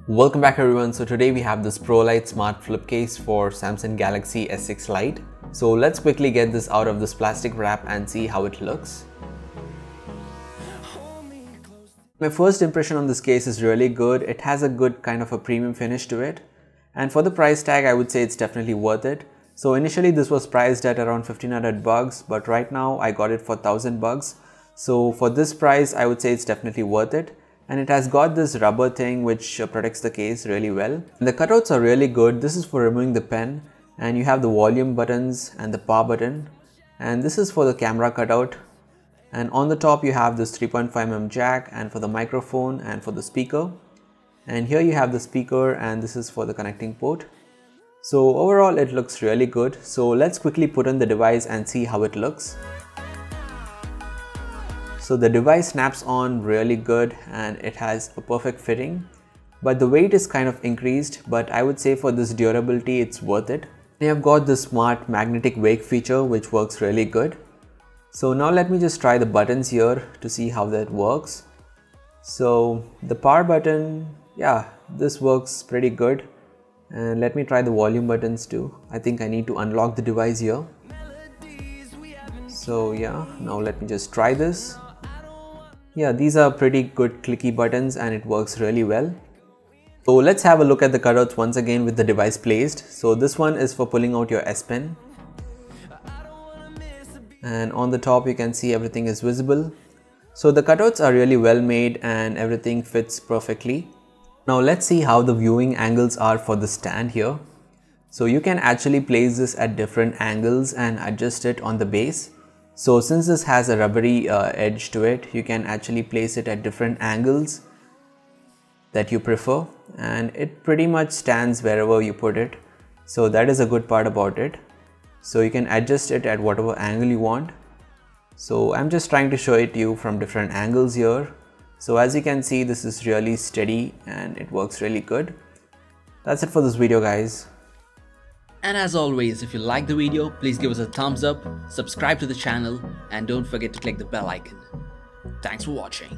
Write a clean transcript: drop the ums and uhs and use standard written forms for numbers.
Welcome back everyone. So today we have this ProLite Smart Flip Case for Samsung Galaxy S6 Lite. So let's quickly get this out of this plastic wrap and see how it looks. My first impression on this case is really good. It has a good kind of a premium finish to it. And for the price tag, I would say it's definitely worth it. So initially this was priced at around 1500 bucks, but right now I got it for 1000 bucks. So for this price, I would say it's definitely worth it. And it has got this rubber thing which protects the case really well. And the cutouts are really good. This is for removing the pen, and you have the volume buttons and the power button, and this is for the camera cutout. And on the top you have this 3.5mm jack, and for the microphone and for the speaker. And here you have the speaker, and this is for the connecting port. So overall it looks really good. So let's quickly put in the device and see how it looks. So the device snaps on really good and it has a perfect fitting, but the weight is kind of increased, but I would say for this durability it's worth it. They have got this smart magnetic wake feature which works really good. So now let me just try the buttons here to see how that works. So the power button, yeah, this works pretty good. And let me try the volume buttons too. I think I need to unlock the device here. So yeah, now let me just try this. Yeah, these are pretty good clicky buttons and it works really well. So let's have a look at the cutouts once again with the device placed. So this one is for pulling out your S Pen. And on the top you can see everything is visible. So the cutouts are really well made and everything fits perfectly. Now let's see how the viewing angles are for the stand here. So you can actually place this at different angles and adjust it on the base. So since this has a rubbery edge to it, you can actually place it at different angles that you prefer, and it pretty much stands wherever you put it. So that is a good part about it. So you can adjust it at whatever angle you want. So I'm just trying to show it to you from different angles here. So as you can see, this is really steady and it works really good. That's it for this video, guys. And as always, if you like the video, please give us a thumbs up, subscribe to the channel, and don't forget to click the bell icon. Thanks for watching.